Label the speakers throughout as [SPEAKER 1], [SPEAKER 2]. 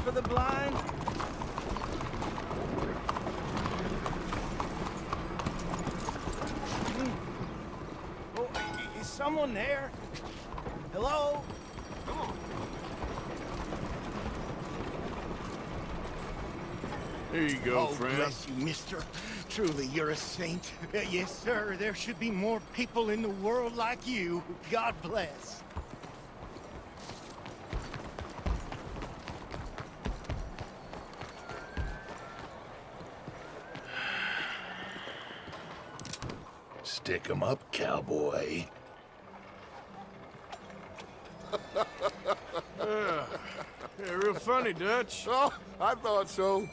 [SPEAKER 1] for the blind? Oh, is someone there? Hello? Come on.
[SPEAKER 2] Here you go, friend.
[SPEAKER 3] Bless you, mister. Truly, you're a saint. Yes, sir. There should be more people in the world like you. God bless.
[SPEAKER 2] Stick 'em up, cowboy.
[SPEAKER 4] Yeah, real funny, Dutch.
[SPEAKER 5] Oh, I thought so.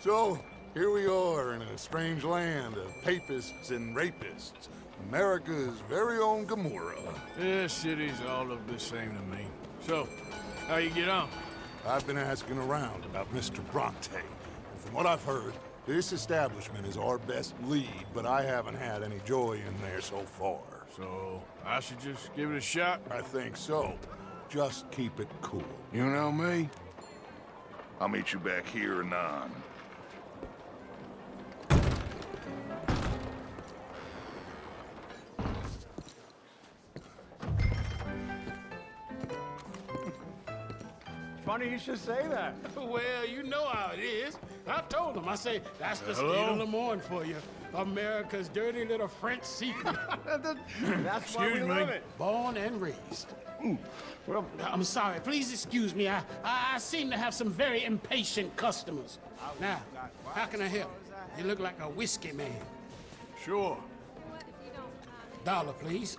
[SPEAKER 5] So, here we are in a strange land of papists and rapists. America's very own Gomorrah.
[SPEAKER 4] Yeah, cities all look the same to me. So, how you get on?
[SPEAKER 5] I've been asking around about Mr. Bronte. And from what I've heard, this establishment is our best lead, but I haven't had any joy in there so far.
[SPEAKER 4] So, I should just give it a shot?
[SPEAKER 5] I think so. Just keep it cool.
[SPEAKER 4] You know me?
[SPEAKER 2] I'll meet you back here anon.
[SPEAKER 1] Funny you should say that.
[SPEAKER 6] Well, you know how it is. I told him. I say, that's the
[SPEAKER 4] Hello?
[SPEAKER 6] state of Lemoyne for you. America's dirty little French secret.
[SPEAKER 1] That's why we
[SPEAKER 4] Excuse me.
[SPEAKER 1] love it.
[SPEAKER 6] Born and raised. Well, I'm sorry. Please excuse me. I seem to have some very impatient customers. Now, how can I help? You look like a whiskey man.
[SPEAKER 4] Sure.
[SPEAKER 6] $1, please.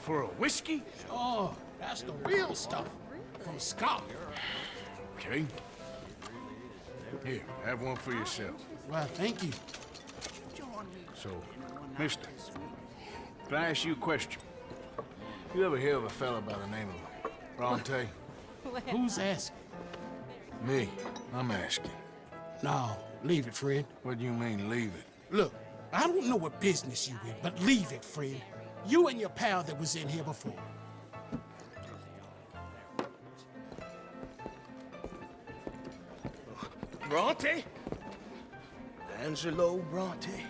[SPEAKER 4] For a whiskey?
[SPEAKER 6] Oh, that's the real stuff. From Scotland.
[SPEAKER 4] Okay. Here, have one for yourself.
[SPEAKER 6] Well, thank you.
[SPEAKER 4] So, mister, can I ask you a question? You ever hear of a fella by the name of Bronte?
[SPEAKER 6] Who's asking?
[SPEAKER 4] Me. I'm asking.
[SPEAKER 6] No, leave it, friend.
[SPEAKER 4] What do you mean, leave it?
[SPEAKER 6] Look, I don't know what business you in, but leave it, friend. You and your pal that was in here before.
[SPEAKER 3] Bronte? Angelo Bronte.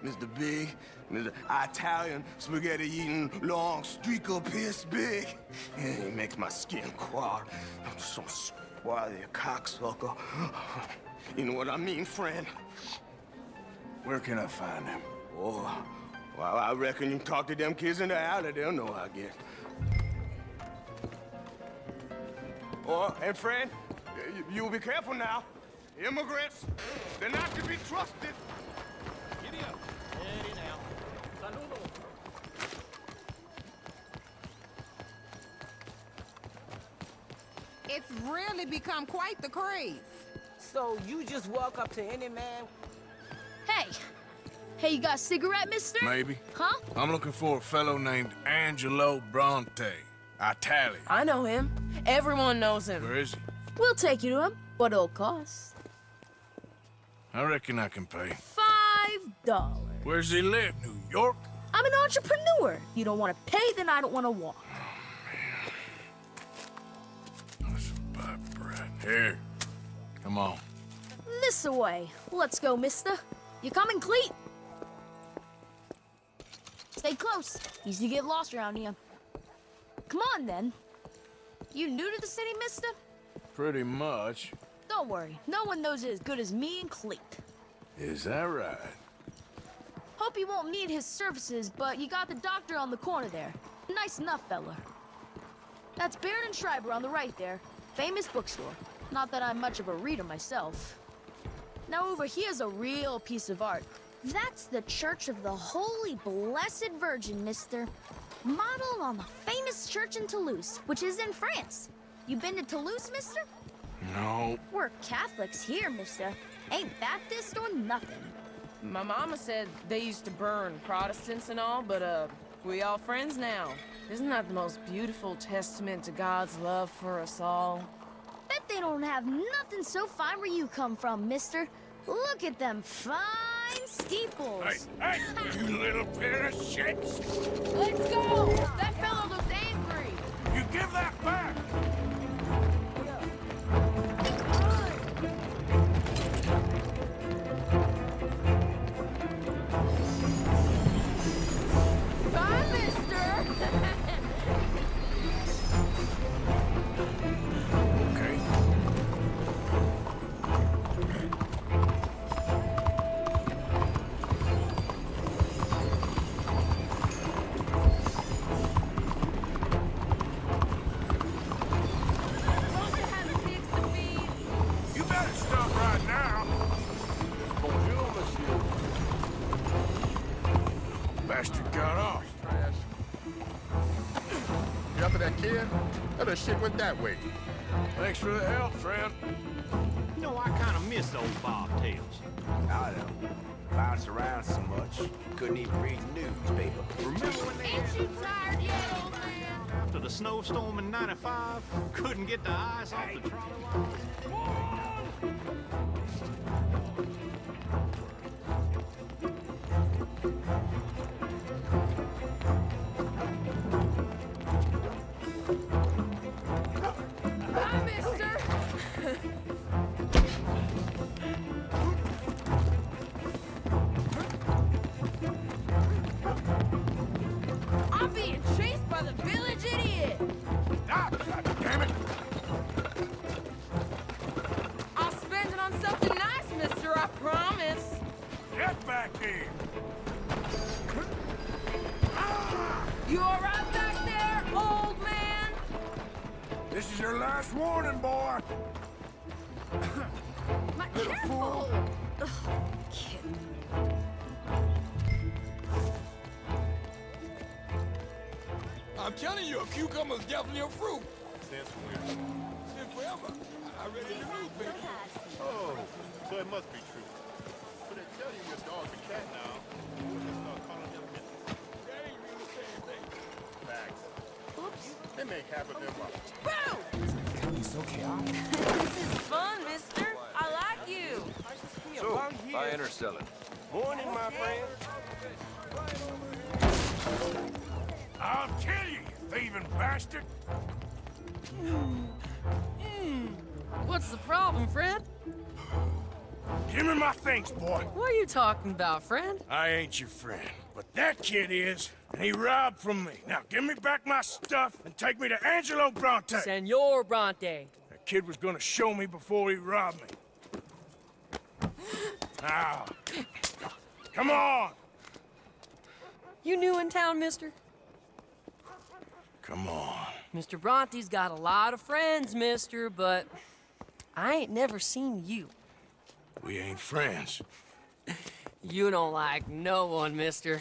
[SPEAKER 3] Mr. Big, Mr. Italian, spaghetti-eating, long streaker piss big. It makes my skin crawl. I'm so spoiled, you cocksucker. You know what I mean, friend?
[SPEAKER 4] Where can I find him?
[SPEAKER 3] Oh, well, I reckon you can talk to them kids in the alley. They'll know, I guess. Oh, and friend, you be careful now. Immigrants, they're not to be trusted. Giddy up. Ready now. Saludo.
[SPEAKER 7] It's really become quite the craze.
[SPEAKER 8] So you just walk up to any man?
[SPEAKER 9] Hey! Hey, you got a cigarette, mister?
[SPEAKER 4] Maybe.
[SPEAKER 9] Huh?
[SPEAKER 4] I'm looking for a fellow named Angelo Bronte. Italian.
[SPEAKER 8] I know him. Everyone knows him.
[SPEAKER 4] Where is he?
[SPEAKER 9] We'll take you to him. What it'll cost?
[SPEAKER 4] I reckon I can pay.
[SPEAKER 9] $5.
[SPEAKER 4] Where's he live? New York?
[SPEAKER 9] I'm an entrepreneur. If you don't want to pay, then I don't want to walk.
[SPEAKER 4] Let's buy bread. Here. Come on.
[SPEAKER 9] This away. Let's go, mister. You coming, Cleet? Stay close. Easy to get lost around here. Come on, then. You new to the city, mister?
[SPEAKER 4] Pretty much.
[SPEAKER 9] Don't worry. No one knows it as good as me and Cleet.
[SPEAKER 4] Is that right?
[SPEAKER 9] Hope you won't need his services, but you got the doctor on the corner there. Nice enough fella. That's Baird and Schreiber on the right there. Famous bookstore. Not that I'm much of a reader myself. Now over here's a real piece of art. That's the Church of the Holy Blessed Virgin, mister. Modeled on the famous church in Toulouse, which is in France. You been to Toulouse, mister?
[SPEAKER 4] No.
[SPEAKER 9] We're Catholics here, mister. Ain't Baptist or nothing.
[SPEAKER 8] My mama said they used to burn Protestants and all, but, we all friends now. Isn't that the most beautiful testament to God's love for us all?
[SPEAKER 9] Bet they don't have nothing so fine where you come from, mister. Look at them fine steeples.
[SPEAKER 4] Hey, you little pair of shits!
[SPEAKER 8] Let's go! That fellow looks angry.
[SPEAKER 4] You give that back!
[SPEAKER 5] How the shit went that way?
[SPEAKER 4] Thanks for the help, friend.
[SPEAKER 1] You know, I kind of miss those bobtails.
[SPEAKER 3] I don't bounce around so much. Couldn't even read the newspaper.
[SPEAKER 1] Remember when they
[SPEAKER 9] Ain't you tired yet, old man?
[SPEAKER 1] after the snowstorm in '95, couldn't get the ice off the trolley lines?
[SPEAKER 8] Hi, mister. I'm being chased by the village idiot.
[SPEAKER 4] Stop! God damn it!
[SPEAKER 8] I'll spend it on something nice, mister, I promise.
[SPEAKER 4] Get back here!
[SPEAKER 8] You all right back there, old man?
[SPEAKER 4] This is your last warning, boy!
[SPEAKER 8] Careful! Ugh, kid.
[SPEAKER 5] I'm telling you, a cucumber's definitely a fruit. Since when? Since forever. I read it in the newspaper.
[SPEAKER 10] Oh, so it must be true. But they tell you your dog's a cat now. You wouldn't start calling them bitches.
[SPEAKER 5] That ain't really the same thing.
[SPEAKER 10] Facts.
[SPEAKER 8] Oops.
[SPEAKER 10] They make half of them up.
[SPEAKER 8] Boo!
[SPEAKER 1] It's okay.
[SPEAKER 8] This is fun, mister. I like you.
[SPEAKER 3] So, buying or selling?
[SPEAKER 1] Morning, my friend.
[SPEAKER 4] I'll kill you, you thieving bastard!
[SPEAKER 8] What's the problem, friend?
[SPEAKER 4] Give me my things, boy.
[SPEAKER 8] What are you talking about, friend?
[SPEAKER 4] I ain't your friend, but that kid is, and he robbed from me. Now give me back my stuff and take me to Angelo Bronte.
[SPEAKER 8] Senor Bronte.
[SPEAKER 4] That kid was gonna show me before he robbed me. Now, come on!
[SPEAKER 8] You new in town, mister?
[SPEAKER 4] Come on.
[SPEAKER 8] Mr. Bronte's got a lot of friends, mister, but I ain't never seen you.
[SPEAKER 4] We ain't friends.
[SPEAKER 8] You don't like no one, mister.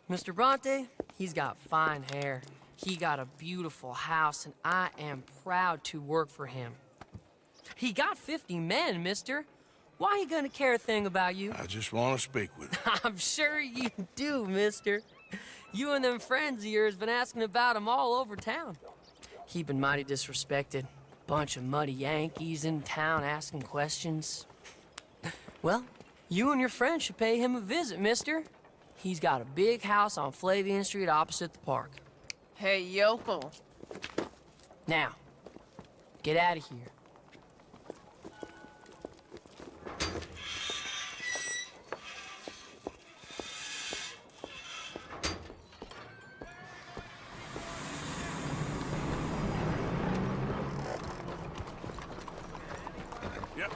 [SPEAKER 8] Mr. Bronte, he's got fine hair. He got a beautiful house, and I am proud to work for him. He got 50 men, mister. Why he gonna care a thing about you?
[SPEAKER 4] I just want to speak with him.
[SPEAKER 8] I'm sure you do, mister. You and them friends of yours been asking about him all over town. He been mighty disrespected. Bunch of muddy Yankees in town asking questions. Well, you and your friend should pay him a visit, mister. He's got a big house on Flavian Street opposite the park. Hey, yokel. Now, get out of here.
[SPEAKER 4] Yep.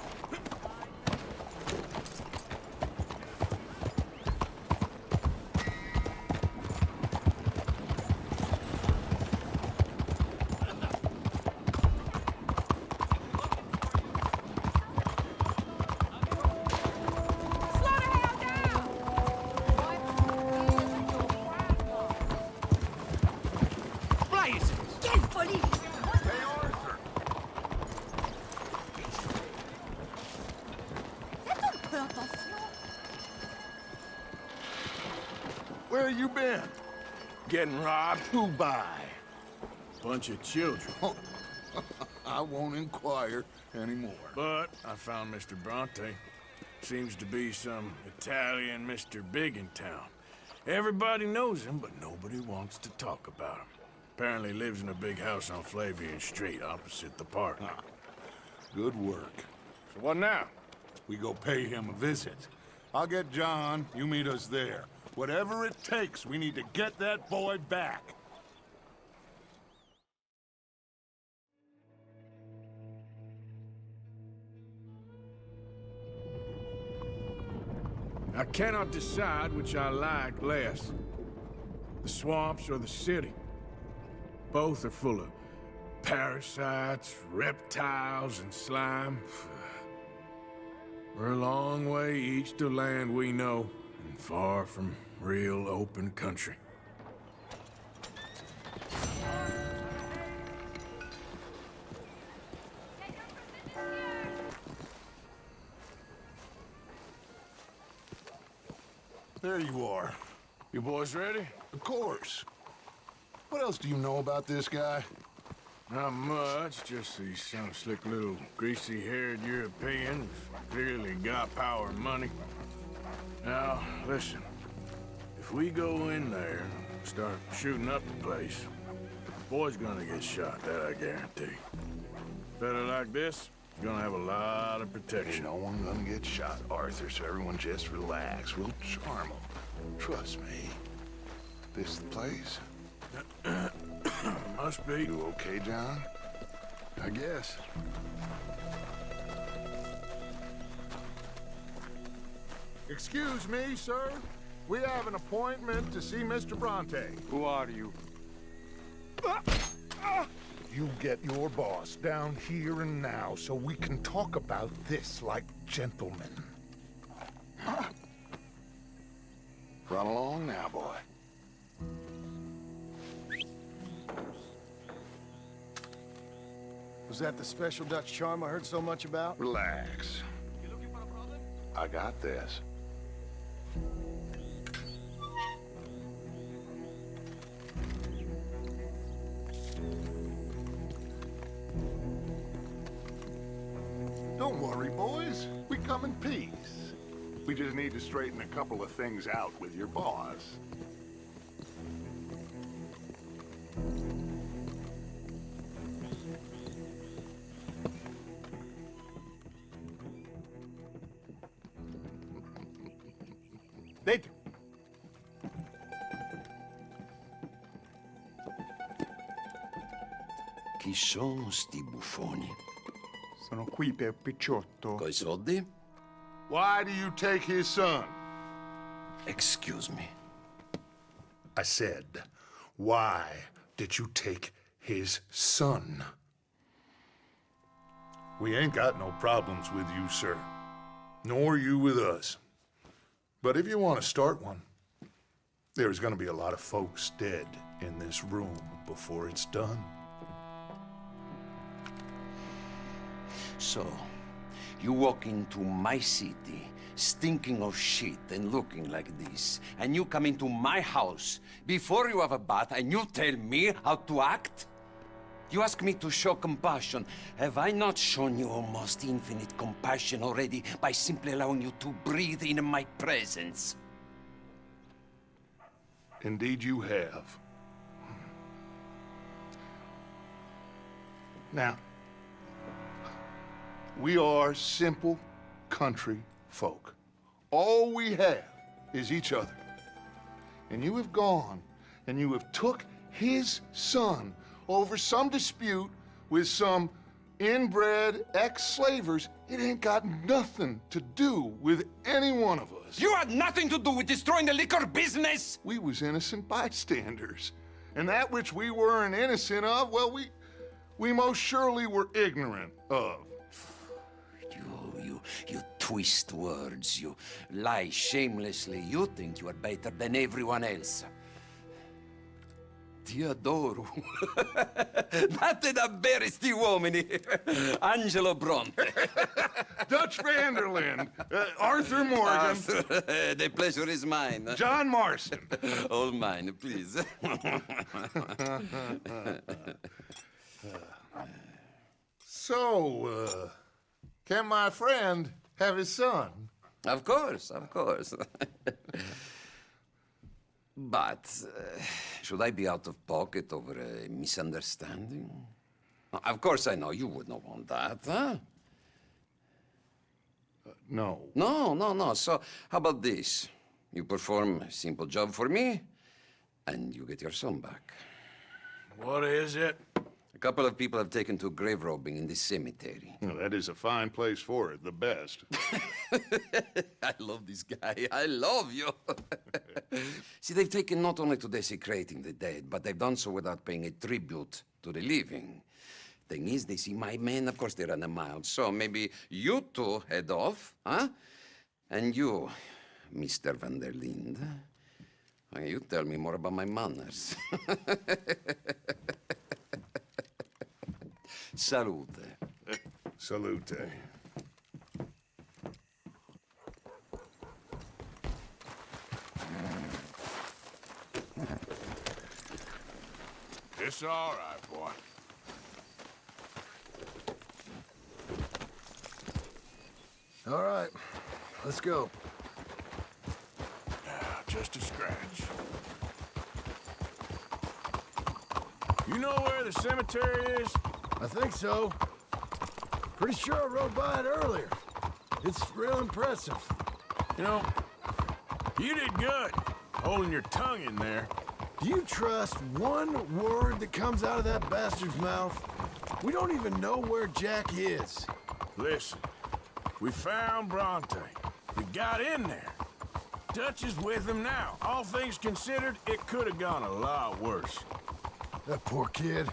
[SPEAKER 5] Where you been?
[SPEAKER 4] Getting robbed?
[SPEAKER 5] Who by?
[SPEAKER 4] Bunch of children.
[SPEAKER 5] I won't inquire anymore.
[SPEAKER 4] But I found Mr. Bronte. Seems to be some Italian Mr. Big in town. Everybody knows him, but nobody wants to talk about him. Apparently lives in a big house on Flavian Street opposite the park.
[SPEAKER 5] Good work.
[SPEAKER 4] So what now?
[SPEAKER 5] We go pay him a visit. I'll get John, you meet us there. Whatever it takes, we need to get that boy back.
[SPEAKER 4] I cannot decide which I like less. The swamps or the city. Both are full of parasites, reptiles, and slime. We're a long way east of land we know, and far from real open country.
[SPEAKER 5] there you are.
[SPEAKER 4] You boys ready?
[SPEAKER 5] Of course. What else do you know about this guy?
[SPEAKER 4] Not much, just he's some slick little greasy-haired European who's clearly got power and money. Now, listen. If we go in there and start shooting up the place, the boy's gonna get shot, that I guarantee. A fella like this is gonna have a lot of
[SPEAKER 2] Ain't
[SPEAKER 4] protection.
[SPEAKER 2] no one gonna get shot, Arthur, so everyone just relax. We'll charm them. Trust me. This the place?
[SPEAKER 4] Must be.
[SPEAKER 2] You okay, John?
[SPEAKER 4] I guess.
[SPEAKER 5] Excuse me, sir. We have an appointment to see Mr. Bronte.
[SPEAKER 10] Who are you?
[SPEAKER 5] You get your boss down here and now so we can talk about this like gentlemen.
[SPEAKER 2] Run along now, boy.
[SPEAKER 3] Was that the special Dutch charm I heard so much about?
[SPEAKER 2] Relax. I got this.
[SPEAKER 5] Don't worry, boys. We come in peace. We just need to straighten a couple of things out with your boss. Dentro.
[SPEAKER 11] Chi sono sti buffoni?
[SPEAKER 10] Sono qui per Picciotto.
[SPEAKER 11] Coi soldi?
[SPEAKER 5] Why do you take his son?
[SPEAKER 11] Excuse me.
[SPEAKER 5] I said, why did you take his son? We ain't got no problems with you, sir. Nor you with us. But if you want to start one, there's gonna be a lot of folks dead in this room before it's done.
[SPEAKER 11] So, you walk into my city, stinking of shit and looking like this, and you come into my house before you have a bath and you tell me how to act? You ask me to show compassion. Have I not shown you almost infinite compassion already by simply allowing you to breathe in my presence?
[SPEAKER 5] Indeed you have. Now, we are simple country folk. All we have is each other. And you have gone and you have took his son over some dispute with some inbred ex-slavers. It ain't got nothing to do with any one of us.
[SPEAKER 11] You had nothing to do with destroying the liquor business!
[SPEAKER 5] We was innocent bystanders. And that which we weren't innocent of, well, we most surely were ignorant of.
[SPEAKER 11] You twist words, you lie shamelessly. You think you are better than everyone else. Ti adoro. Vattene a bere sti uomini. Angelo Bronte.
[SPEAKER 5] Dutch Vanderland. Arthur Morgan.
[SPEAKER 11] Arthur, the pleasure is mine.
[SPEAKER 5] John Marston.
[SPEAKER 11] All mine, please.
[SPEAKER 5] So, can my friend have his son?
[SPEAKER 11] Of course, of course. But should I be out of pocket over a misunderstanding? Of course I know you would not want that, huh?
[SPEAKER 5] No.
[SPEAKER 11] No. So how about this? You perform a simple job for me, and you get your son back.
[SPEAKER 4] What is it?
[SPEAKER 11] A couple of people have taken to grave robbing in this cemetery.
[SPEAKER 5] Well, that is a fine place for it, the best.
[SPEAKER 11] I love this guy. I love you. See, they've taken not only to desecrating the dead, but they've done so without paying a tribute to the living. Thing is, they see my men, of course they run a mile. So maybe you two head off, huh? And you, Mr. Van der Linde, you tell me more about my manners. Salute.
[SPEAKER 5] Salute.
[SPEAKER 4] It's all right, boy.
[SPEAKER 12] All right, let's go.
[SPEAKER 4] Just a scratch. You know where the cemetery is?
[SPEAKER 12] I think so. Pretty sure I rode by it earlier. It's real impressive.
[SPEAKER 4] You know, you did good, holding your tongue in there.
[SPEAKER 12] Do you trust one word that comes out of that bastard's mouth? We don't even know where Jack is.
[SPEAKER 4] Listen, we found Bronte. We got in there. Dutch is with him now. All things considered, it could have gone a lot worse.
[SPEAKER 12] That poor kid.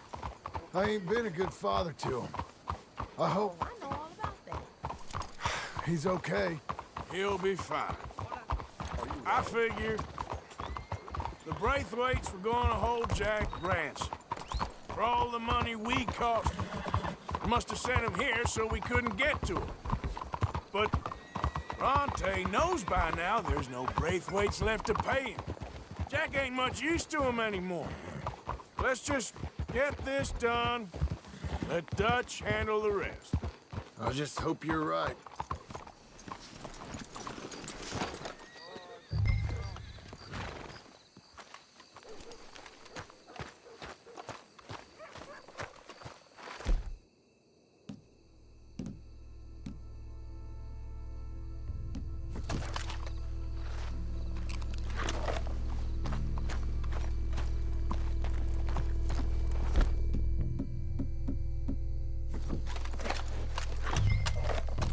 [SPEAKER 12] I ain't been a good father to him. I hope...
[SPEAKER 7] I know all about that.
[SPEAKER 12] he's okay.
[SPEAKER 4] He'll be fine. I figure the Braithwaites were going to hold Jack ransom for all the money we cost him. We must have sent him here so we couldn't get to him. But Bronte knows by now there's no Braithwaites left to pay him. Jack ain't much use to him anymore. Let's just get this done. Let Dutch handle the rest.
[SPEAKER 12] I just hope you're right.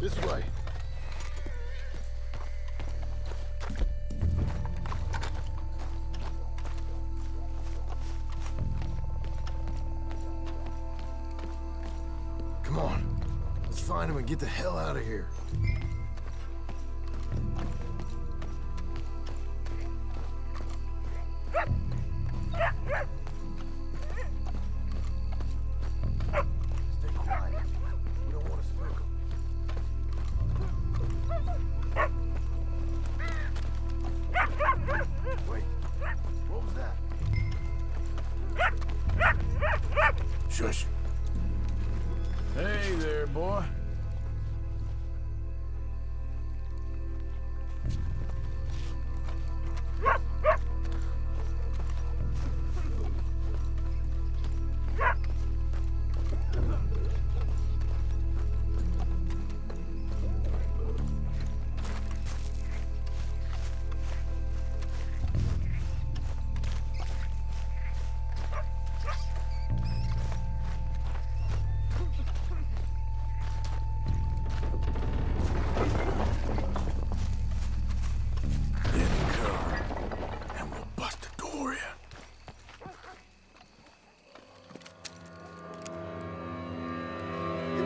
[SPEAKER 12] This way. Come on. Let's find him and get the hell out of here. Stay quiet. We don't want to spook him. Wait, what was that?
[SPEAKER 4] Shush. Hey there, boy.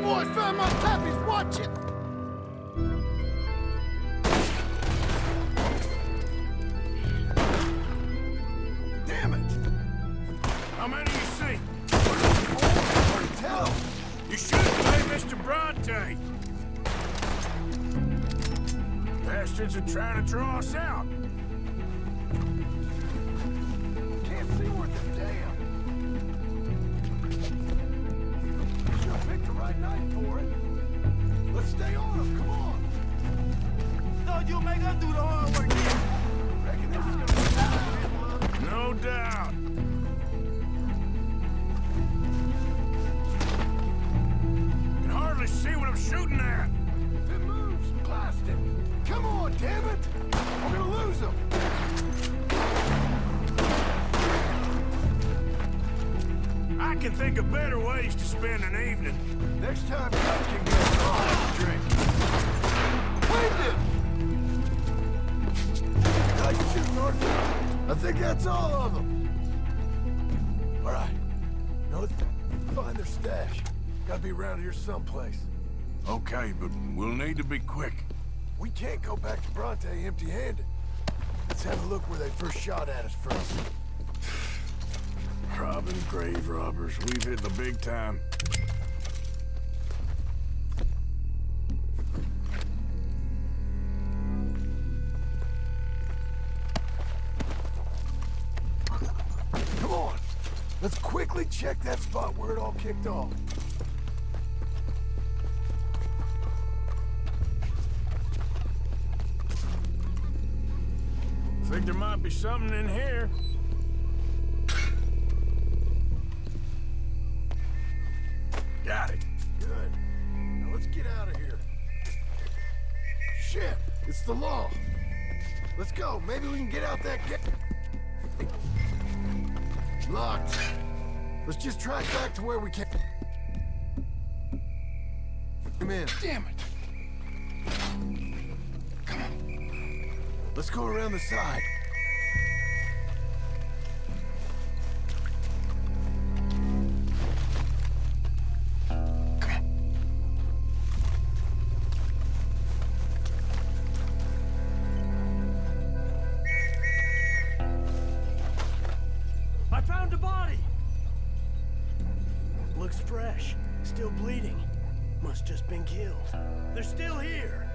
[SPEAKER 12] Boys found my puppies, watch it! Damn it!
[SPEAKER 4] How many you see?
[SPEAKER 12] Hard to tell.
[SPEAKER 4] You should have paid Mr. Bronte. Bastards are trying to draw us out.
[SPEAKER 12] Can't see worth a damn. Should've picked the right night for it. Let's stay on them, come on.
[SPEAKER 3] Thought you'd make us do the hard work.
[SPEAKER 12] Reckon this is gonna be bad.
[SPEAKER 4] No doubt. Can hardly see what I'm shooting at.
[SPEAKER 12] If it moves, blast it. Come on, damn it! We're gonna lose them.
[SPEAKER 4] I can think of better ways to spend an evening.
[SPEAKER 12] Next time, you can get a drink. Winded! Nice shooting, Arthur. I think that's all of them. All right. Now let's find their stash. Gotta be around here someplace.
[SPEAKER 4] Okay, but we'll need to be quick.
[SPEAKER 12] We can't go back to Bronte empty-handed. Let's have a look where they first shot at us from.
[SPEAKER 4] Robbing grave robbers. We've hit the big time.
[SPEAKER 12] Come on. Let's quickly check that spot where it all kicked off.
[SPEAKER 4] Think there might be something in here. Got it.
[SPEAKER 12] Good. Now let's get out of here. Shit! It's the law. Let's go. Maybe we can get out that gate. Locked. Let's just track back to where we came. Come in.
[SPEAKER 2] Damn it.
[SPEAKER 12] Let's go around the side.
[SPEAKER 13] I found a body! Looks fresh. Still bleeding. Must just been killed. They're still here!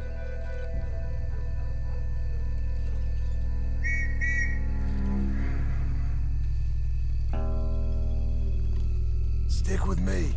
[SPEAKER 12] Stick with me.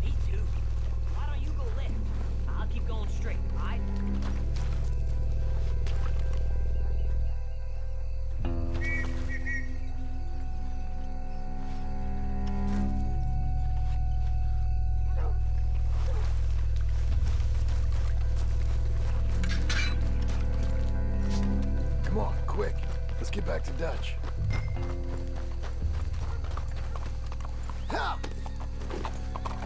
[SPEAKER 13] Me too. Why don't you go left? I'll keep going straight, alright?
[SPEAKER 12] Come on, quick. Let's get back to Dutch. Help!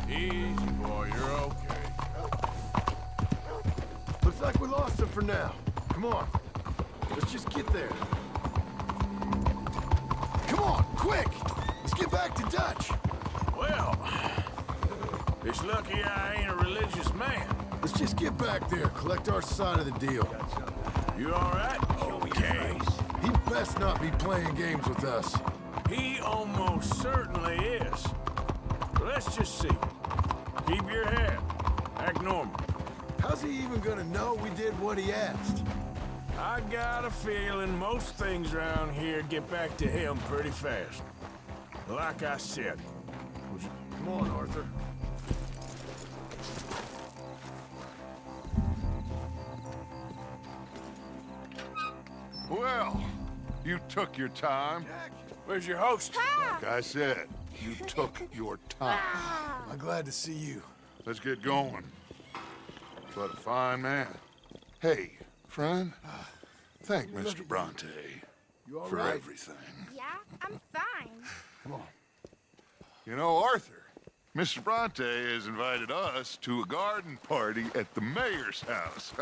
[SPEAKER 4] Easy, boy, you're okay.
[SPEAKER 12] Looks like we lost him for now. Come on. Let's just get there. Come on, quick! Let's get back to Dutch.
[SPEAKER 4] Well, it's lucky I ain't a religious man.
[SPEAKER 12] Let's just get back there, collect our side of the deal.
[SPEAKER 4] You all right? Okay.
[SPEAKER 12] He best not be playing games with us.
[SPEAKER 4] He almost certainly is. Let's just see. Keep your head. Act normal.
[SPEAKER 12] How's he even gonna know we did what he asked?
[SPEAKER 4] I got a feeling most things around here get back to him pretty fast. Like I said.
[SPEAKER 12] Come on, Arthur.
[SPEAKER 5] Well, you took your time.
[SPEAKER 4] Where's your host?
[SPEAKER 5] Like I said, you took your time.
[SPEAKER 12] I'm glad to see you.
[SPEAKER 5] Let's get going. What a fine man. Hey, friend, thank Mr. Bronte
[SPEAKER 12] You all
[SPEAKER 5] for
[SPEAKER 12] right?
[SPEAKER 5] everything.
[SPEAKER 9] Yeah, I'm fine.
[SPEAKER 12] Come on.
[SPEAKER 5] You know, Arthur, Mr. Bronte has invited us to a garden party at the mayor's house.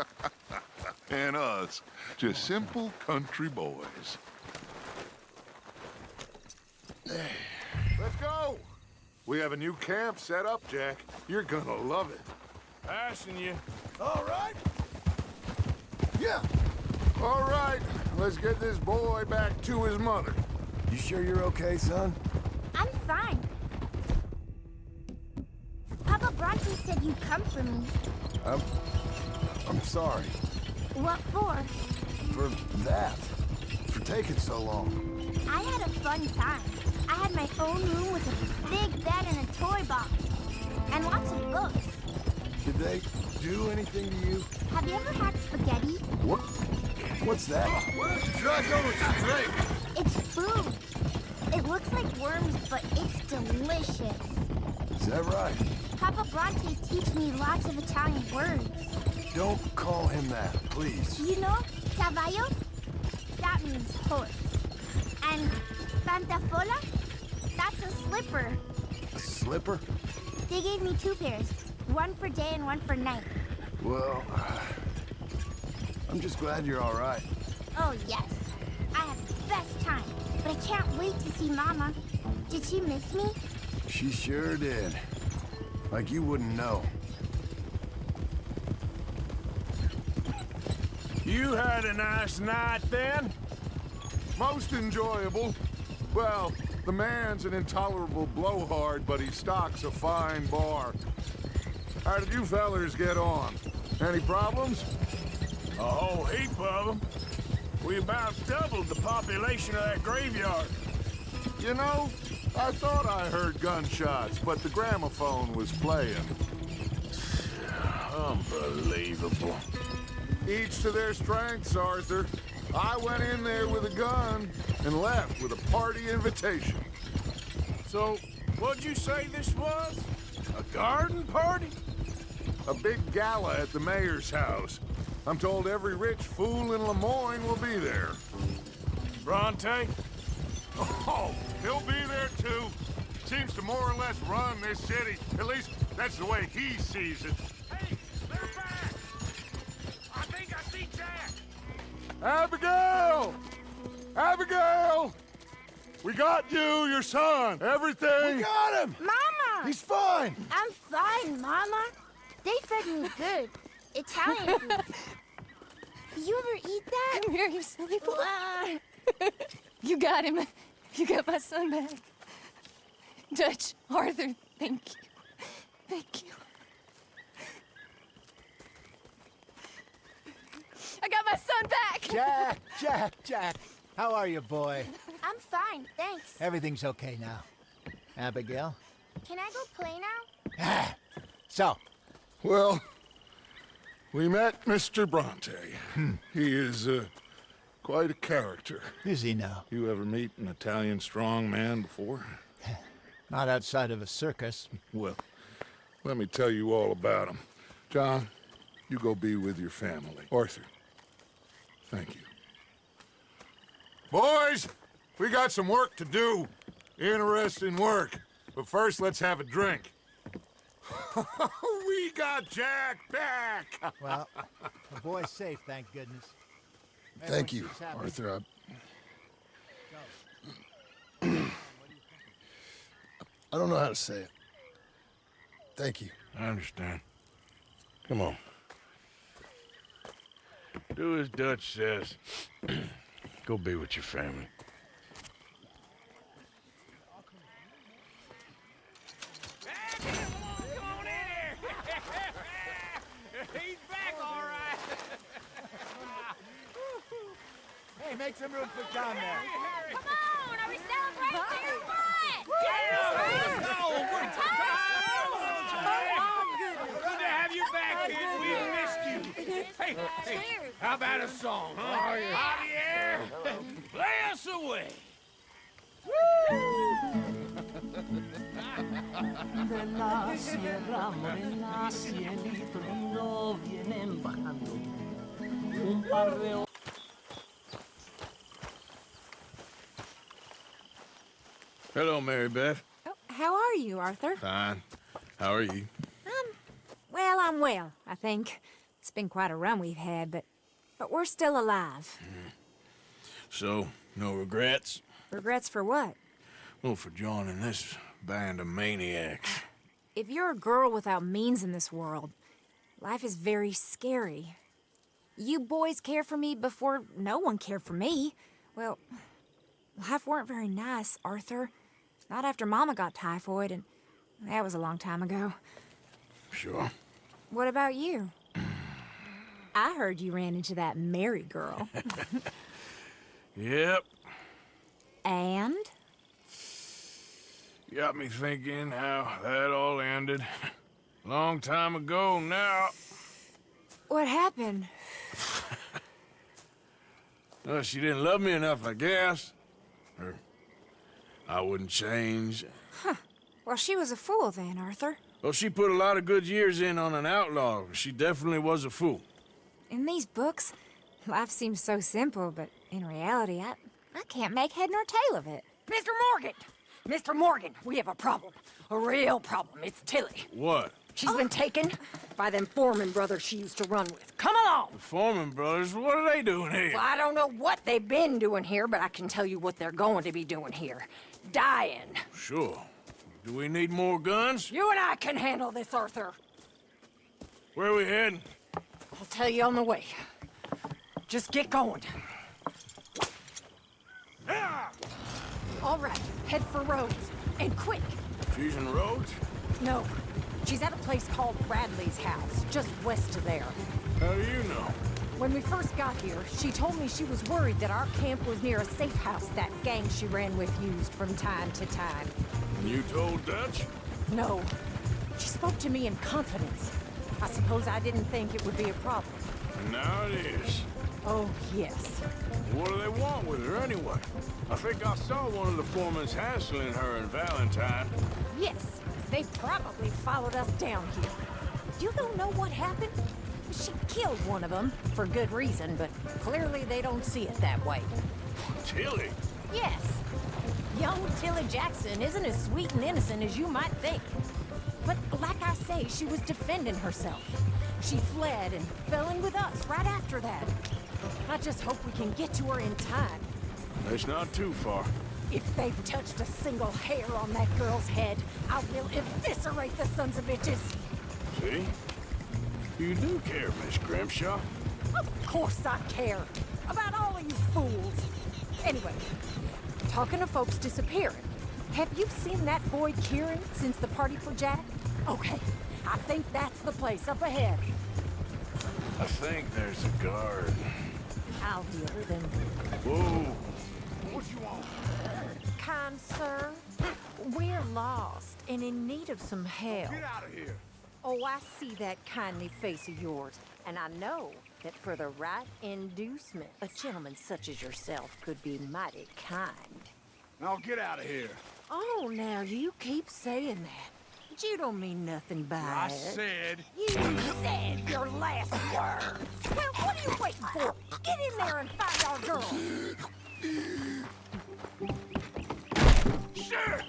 [SPEAKER 5] And us, just simple country boys. Let's go. We have a new camp set up, Jack. You're gonna love it.
[SPEAKER 4] Passing you.
[SPEAKER 12] All right. Yeah.
[SPEAKER 5] All right, let's get this boy back to his mother.
[SPEAKER 12] You sure you're okay, son?
[SPEAKER 9] I'm fine. Papa Bronte said you'd come for me.
[SPEAKER 12] I'm sorry
[SPEAKER 9] What for?
[SPEAKER 12] for that. For taking so long.
[SPEAKER 9] I had a fun time. I had my own room with a big bed and a toy box. And lots of books.
[SPEAKER 12] Did they do anything to you?
[SPEAKER 9] Have you ever had spaghetti?
[SPEAKER 12] What? What's that? Why don't you try going straight?
[SPEAKER 9] It's food. It looks like worms, but it's delicious.
[SPEAKER 12] Is that right?
[SPEAKER 9] Papa Bronte teach me lots of Italian words.
[SPEAKER 12] Don't call him that, please.
[SPEAKER 9] You know, caballo? That means horse. And pantafola? That's a slipper.
[SPEAKER 12] A slipper?
[SPEAKER 14] They gave me 2 pairs. One for day and one for night.
[SPEAKER 12] Well, I'm just glad you're all right.
[SPEAKER 14] Oh, yes. I had the best time. But I can't wait to see Mama. Did she miss me?
[SPEAKER 12] She sure did. Like you wouldn't know.
[SPEAKER 4] You had a nice night then?
[SPEAKER 5] Most enjoyable. Well, the man's an intolerable blowhard, but he stocks a fine bar. How did you fellers get on? Any problems?
[SPEAKER 4] A whole heap of them. We about doubled the population of that graveyard.
[SPEAKER 5] You know, I thought I heard gunshots, but the gramophone was playing.
[SPEAKER 4] Unbelievable.
[SPEAKER 5] Each to their strengths, Arthur. I went in there with a gun and left with a party invitation.
[SPEAKER 4] So, what'd you say this was? A garden party?
[SPEAKER 5] A big gala at the mayor's house. I'm told every rich fool in Lemoyne will be there.
[SPEAKER 4] Bronte?
[SPEAKER 5] Oh, he'll be there too. Seems to more or less run this city. At least, that's the way he sees it.
[SPEAKER 4] Hey, they're back! I think I see Jack!
[SPEAKER 5] Abigail! Abigail! We got you, your son, everything.
[SPEAKER 12] We got him!
[SPEAKER 14] Mama!
[SPEAKER 12] He's fine!
[SPEAKER 14] I'm fine, Mama. They fed me good. Italian food. Did you ever eat that?
[SPEAKER 7] Come here, you silly boy. You got him. You got my son back. Dutch, Arthur, thank you. Thank you. I got my son back!
[SPEAKER 15] Jack. How are you, boy?
[SPEAKER 14] I'm fine, thanks.
[SPEAKER 15] Everything's okay now. Abigail?
[SPEAKER 14] Can I go play now?
[SPEAKER 15] So,
[SPEAKER 5] Well, we met Mr. Bronte. He is quite a character.
[SPEAKER 15] is he now?
[SPEAKER 5] You ever meet an Italian strong man before?
[SPEAKER 15] Not outside of a circus.
[SPEAKER 5] Well, let me tell you all about him. John, you go be with your family. Arthur, thank you. Boys, we got some work to do. Interesting work. But first, let's have a drink. We got Jack back!
[SPEAKER 15] Well, the boy's safe, thank goodness.
[SPEAKER 12] Thank you,
[SPEAKER 15] Everyone seems happy.
[SPEAKER 12] Arthur. I don't know how to say it. Thank you.
[SPEAKER 4] I understand. Come on. Do as Dutch says. Go be with your family.
[SPEAKER 13] He's back, all right.
[SPEAKER 15] Hey, make some room for John there.
[SPEAKER 14] Come on, are we celebrating or what?
[SPEAKER 13] Good to have you back, kid. We missed you. Hey, how about a song, huh? Javier, play us away.
[SPEAKER 16] De la Sierra Morena, cielito lindo, vienen bajando un par de...
[SPEAKER 4] Hello, Mary Beth.
[SPEAKER 17] Oh, how are you, Arthur?
[SPEAKER 4] Fine. How are you?
[SPEAKER 17] Well, I'm well, I think. It's been quite a run we've had, but we're still alive.
[SPEAKER 4] So, no regrets?
[SPEAKER 17] Regrets for what?
[SPEAKER 4] Well, for joining this band of maniacs.
[SPEAKER 17] If you're a girl without means in this world, life is very scary. You boys cared for me before no one cared for me. Well, life weren't very nice, Arthur. Not after Mama got typhoid, and that was a long time ago.
[SPEAKER 4] Sure.
[SPEAKER 17] What about you? I heard you ran into that Mary girl.
[SPEAKER 4] Yep.
[SPEAKER 17] And?
[SPEAKER 4] Got me thinking how that all ended. Long time ago now.
[SPEAKER 17] What happened?
[SPEAKER 4] Well, she didn't love me enough, I guess. Or I wouldn't change.
[SPEAKER 17] Huh. Well, she was a fool then, Arthur.
[SPEAKER 4] Well, she put a lot of good years in on an outlaw. She definitely was a fool.
[SPEAKER 17] In these books, life seems so simple, but in reality, I can't make head nor tail of it.
[SPEAKER 18] Mr. Morgan! Mr. Morgan, we have a problem. A real problem. It's Tilly.
[SPEAKER 4] What?
[SPEAKER 18] She's been taken by them Foreman brothers she used to run with. Come along!
[SPEAKER 4] The Foreman brothers? What are they doing here?
[SPEAKER 18] Well, I don't know what they've been doing here, but I can tell you what they're going to be doing here. Dying.
[SPEAKER 4] Sure. Do we need more guns?
[SPEAKER 18] You and I can handle this, Arthur.
[SPEAKER 4] Where are we heading?
[SPEAKER 18] I'll tell you on the way. Just get going. All right, head for Rhodes. And quick.
[SPEAKER 4] She's in Rhodes?
[SPEAKER 18] No, she's at a place called Bradley's house, just west of there.
[SPEAKER 4] How do you know?
[SPEAKER 18] When we first got here, she told me she was worried that our camp was near a safe house that gang she ran with used from time to time.
[SPEAKER 4] And you told Dutch?
[SPEAKER 18] No. She spoke to me in confidence. I suppose I didn't think it would be a problem.
[SPEAKER 4] And now it is.
[SPEAKER 18] Oh, yes.
[SPEAKER 4] What do they want with her anyway? I think I saw one of the foremans hassling her and Valentine.
[SPEAKER 18] Yes, they probably followed us down here. You don't know what happened? She killed one of them, for good reason, but clearly they don't see it that way.
[SPEAKER 4] Tilly?
[SPEAKER 18] Yes. Young Tilly Jackson isn't as sweet and innocent as you might think. But like I say, she was defending herself. She fled and fell in with us right after that. I just hope we can get to her in time.
[SPEAKER 4] It's not too far.
[SPEAKER 18] If they've touched a single hair on that girl's head, I will eviscerate the sons of bitches.
[SPEAKER 4] See? You do care, Miss Grimshaw.
[SPEAKER 18] Of course I care. About all of you fools. Anyway, talking of folks disappearing, have you seen that boy Kieran since the party for Jack? Okay, I think that's the place up ahead.
[SPEAKER 4] I think there's a guard.
[SPEAKER 18] I'll deal with him.
[SPEAKER 4] Whoa.
[SPEAKER 10] What you want?
[SPEAKER 18] Kind sir, we're lost and in need of some help.
[SPEAKER 10] Get out of here.
[SPEAKER 18] Oh, I see that kindly face of yours, and I know that for the right inducement, a gentleman such as yourself could be mighty kind.
[SPEAKER 10] Now get out of here.
[SPEAKER 18] Oh, now you keep saying that. But you don't mean nothing by
[SPEAKER 10] I
[SPEAKER 18] it.
[SPEAKER 10] said...
[SPEAKER 18] You said your last word. Well, what are you waiting for? Get in there and find our girl.
[SPEAKER 10] Shit!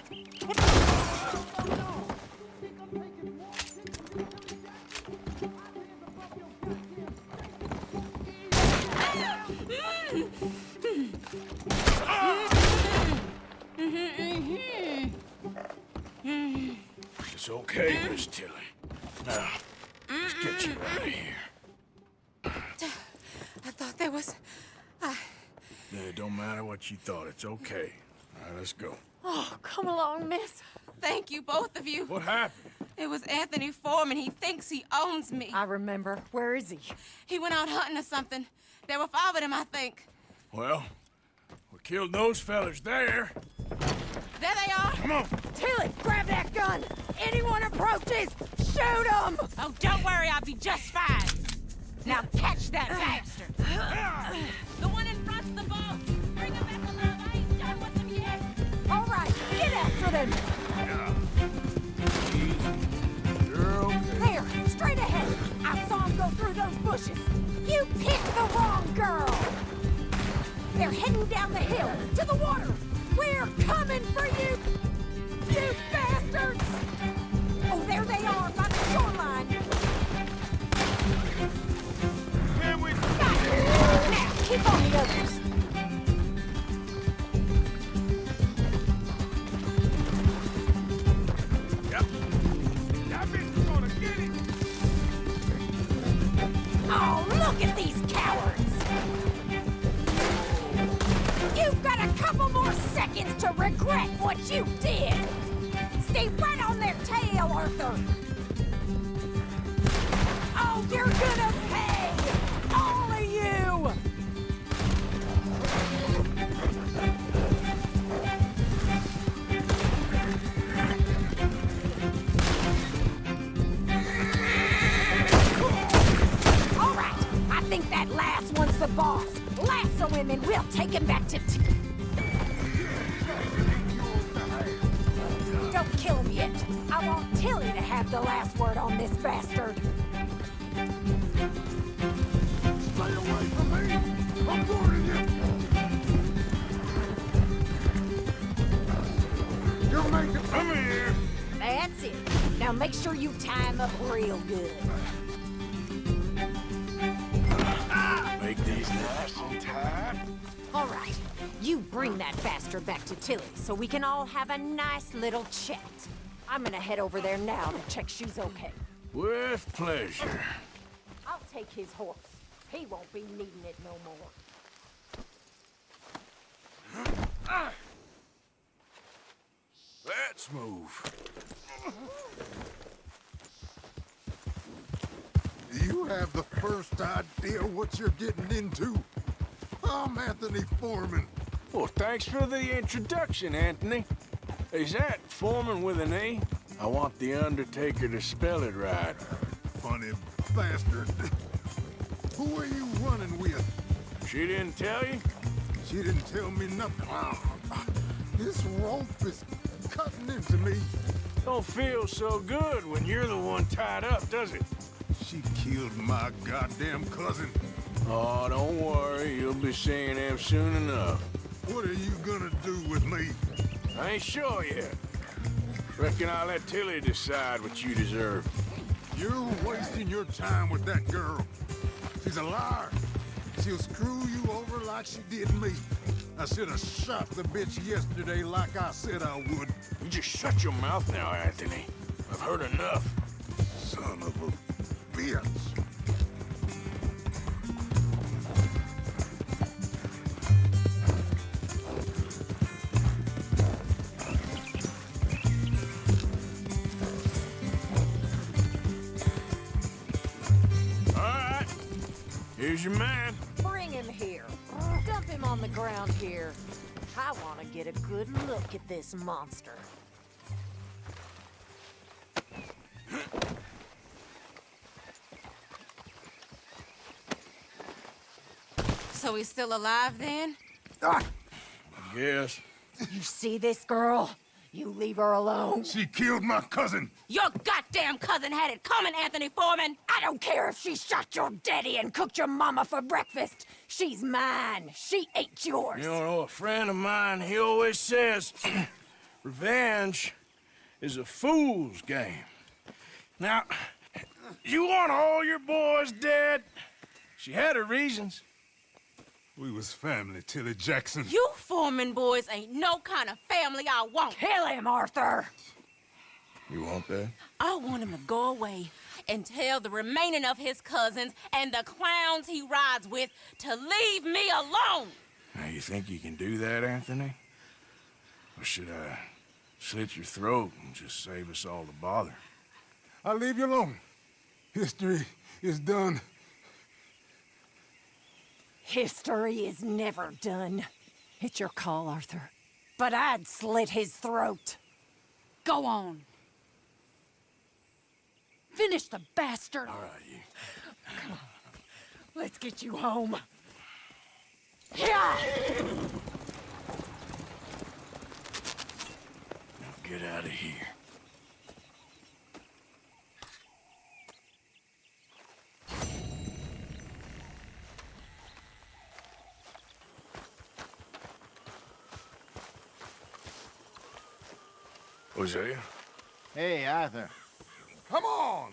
[SPEAKER 4] It's okay, Miss Tilly. Now, let's get you out of here.
[SPEAKER 7] I thought there was...
[SPEAKER 4] Yeah, it don't matter what you thought. It's okay. All right, let's go.
[SPEAKER 7] Oh, come along, miss. Thank you, both of you.
[SPEAKER 4] What happened?
[SPEAKER 7] It was Anthony Foreman. He thinks he owns me.
[SPEAKER 18] I remember. Where is he?
[SPEAKER 7] He went out hunting or something. There were 5 of them, I think.
[SPEAKER 4] Well, we killed those fellas there.
[SPEAKER 7] There they are.
[SPEAKER 4] Come on.
[SPEAKER 18] Tilly, grab that gun. Anyone approaches, shoot them.
[SPEAKER 7] Oh, don't worry. I'll be just fine. Now catch that bastard. The one in front's the boss. Bring him back alive. I ain't done with him yet.
[SPEAKER 18] All right, get after them.
[SPEAKER 4] You're okay.
[SPEAKER 18] There, straight ahead. I saw him go through those bushes. You picked the wrong girl. They're heading down the hill to the water. We're coming for you, you bastards. Oh, there they are by the shoreline.
[SPEAKER 10] Man, we...
[SPEAKER 18] Got you. Now, keep on the others.
[SPEAKER 10] Yep. That bitch is gonna get it.
[SPEAKER 18] Oh, look at these cowards. You've got a couple more seconds to regret what you did. Stay right on their tail, Arthur. Oh, you're gonna pay! All of you! All right, I think that last one's the boss. Lasso him and we'll take him back to... Don't kill him yet. I want Tilly to have the last word on this bastard.
[SPEAKER 12] Stay away from me! I'm warning you! You're making...
[SPEAKER 10] Come here.
[SPEAKER 18] That That's it. Now make sure you tie him up real good.
[SPEAKER 4] Make these nice and tight.
[SPEAKER 18] All right, you bring that bastard back to Tilly so we can all have a nice little chat. I'm gonna head over there now to check she's okay.
[SPEAKER 4] With pleasure.
[SPEAKER 18] I'll take his horse. He won't be needing it no more.
[SPEAKER 4] Let's move.
[SPEAKER 12] You have the first idea what you're getting into? I'm Anthony Foreman.
[SPEAKER 4] Well, thanks for the introduction, Anthony. Is that Foreman with an E? I want the Undertaker to spell it right.
[SPEAKER 12] Funny bastard. Who are you running with?
[SPEAKER 4] She didn't tell you?
[SPEAKER 12] She didn't tell me nothing. This rope is cutting into me.
[SPEAKER 4] Don't feel so good when you're the one tied up, does it?
[SPEAKER 12] She killed my goddamn cousin.
[SPEAKER 4] Oh, don't worry. You'll be seeing him soon enough.
[SPEAKER 12] What are you gonna do with me?
[SPEAKER 4] I ain't sure yet. Reckon I'll let Tilly decide what you deserve.
[SPEAKER 12] You're wasting your time with that girl. She's a liar. She'll screw you over like she did me. I should have shot the bitch yesterday like I said I would.
[SPEAKER 4] You just shut your mouth now, Anthony. I've heard enough.
[SPEAKER 12] Son of a bitch.
[SPEAKER 4] Here's your man.
[SPEAKER 18] Bring him here. Dump him on the ground here. I want to get a good look at this monster.
[SPEAKER 17] So he's still alive then?
[SPEAKER 4] Yes.
[SPEAKER 18] You see this girl? You leave her alone.
[SPEAKER 12] She killed my cousin.
[SPEAKER 18] Your goddamn cousin had it coming, Anthony Foreman. I don't care if she shot your daddy and cooked your mama for breakfast. She's mine. She ate yours.
[SPEAKER 4] You know, a friend of mine, he always says, revenge is a fool's game. Now, you want all your boys dead? She had her reasons.
[SPEAKER 12] We was family, Tilly Jackson.
[SPEAKER 19] You Foreman boys ain't no kind of family I want.
[SPEAKER 18] Kill him, Arthur.
[SPEAKER 4] You want that?
[SPEAKER 19] I want him to go away and tell the remaining of his cousins and the clowns he rides with to leave me alone.
[SPEAKER 4] Now, you think you can do that, Anthony? Or should I slit your throat and just save us all the bother?
[SPEAKER 12] I'll leave you alone. History is done.
[SPEAKER 18] History is never done. It's your call, Arthur. But I'd slit his throat.
[SPEAKER 19] Go on.
[SPEAKER 18] Finish the bastard.
[SPEAKER 4] All right, you.
[SPEAKER 18] Come on. Let's get you home. Yeah!
[SPEAKER 4] Now get out of here. Hosea?
[SPEAKER 15] Hey, Arthur.
[SPEAKER 5] Come on!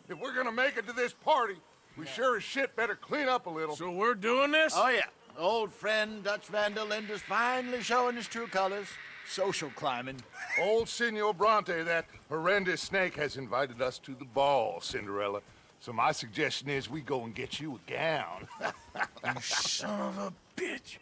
[SPEAKER 5] If we're gonna make it to this party, we sure as shit better clean up a little.
[SPEAKER 4] So we're doing this?
[SPEAKER 15] Oh, yeah. Old friend Dutch Van der Linde's finally showing his true colors. Social climbing.
[SPEAKER 5] Old Senor Bronte, that horrendous snake, has invited us to the ball, Cinderella. So my suggestion is we go and get you a gown.
[SPEAKER 4] You son of a bitch.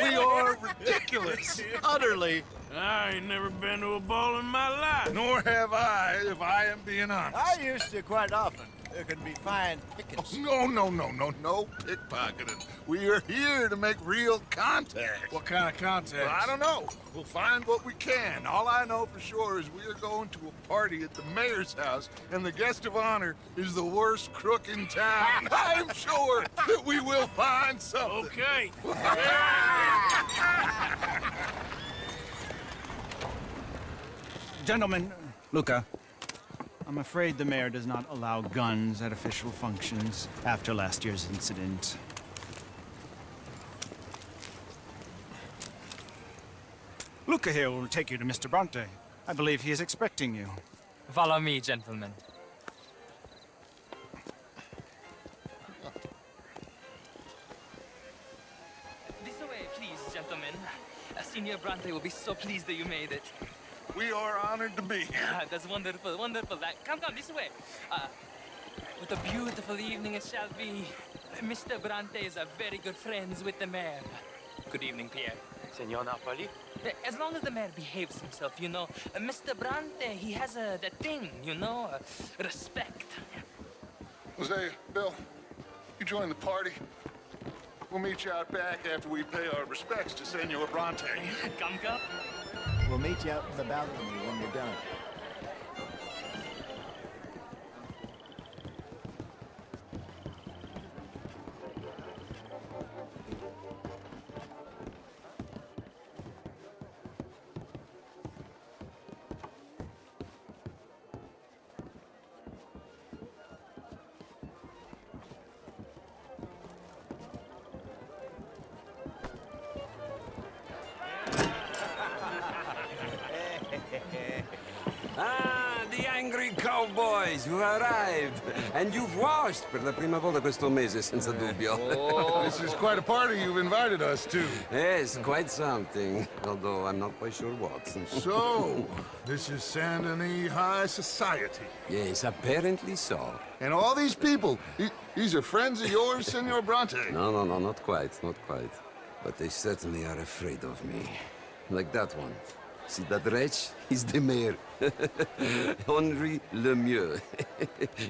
[SPEAKER 5] We are ridiculous.
[SPEAKER 15] Utterly.
[SPEAKER 4] I ain't never been to a ball in my life.
[SPEAKER 5] Nor have I, if I am being honest.
[SPEAKER 15] I used to quite often. There can be fine pickets.
[SPEAKER 5] No pickpocketing. We are here to make real contact.
[SPEAKER 4] What kind of contact?
[SPEAKER 5] Well, I don't know. We'll find what we can. All I know for sure is we are going to a party at the mayor's house, and the guest of honor is the worst crook in town. I'm sure that we will find something.
[SPEAKER 4] Okay.
[SPEAKER 20] Gentlemen, Luca, I'm afraid the mayor does not allow guns at official functions after last year's incident. Luca here will take you to Mr. Bronte. I believe he is expecting you.
[SPEAKER 21] Follow me, gentlemen. This way, please, gentlemen. Senior Bronte will be so pleased that you made it.
[SPEAKER 5] We are honored to be here.
[SPEAKER 21] That's wonderful, wonderful. Come, this way. What a beautiful evening it shall be. Mr. Bronte is very good friends with the mayor. Good evening, Pierre.
[SPEAKER 22] Senor Napoli?
[SPEAKER 21] As long as the mayor behaves himself, you know. Mr. Bronte, he has that thing, you know, respect.
[SPEAKER 5] Jose, Bill, you join the party. We'll meet you out back after we pay our respects to Senor Bronte.
[SPEAKER 21] Come.
[SPEAKER 15] We'll meet you out in the balcony when you're done.
[SPEAKER 11] The angry cowboys, you arrived. And you've washed per la prima volta questo mese, senza dubbio.
[SPEAKER 5] Oh, this is quite a party you've invited us to.
[SPEAKER 11] Yes, quite something. Although I'm not quite sure what.
[SPEAKER 5] So, this is Saint Denis High Society.
[SPEAKER 11] Yes, apparently so.
[SPEAKER 5] And all these people, these are friends of yours, Senor Bronte?
[SPEAKER 11] No, not quite. But they certainly are afraid of me. Like that one. See that wretch? He's the mayor. Henri Lemieux.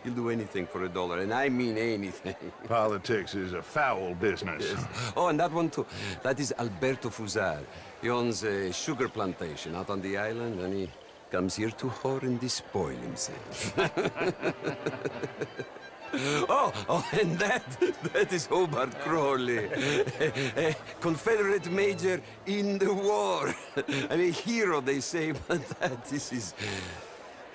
[SPEAKER 11] He'll do anything for $1, and I mean anything.
[SPEAKER 5] Politics is a foul business.
[SPEAKER 11] Yes. Oh, and that one too. That is Alberto Fusar. He owns a sugar plantation out on the island, and he comes here to whore and despoil himself. Oh, and that is Hobart Crawley, a Confederate major in the war. I mean, hero, they say, but that is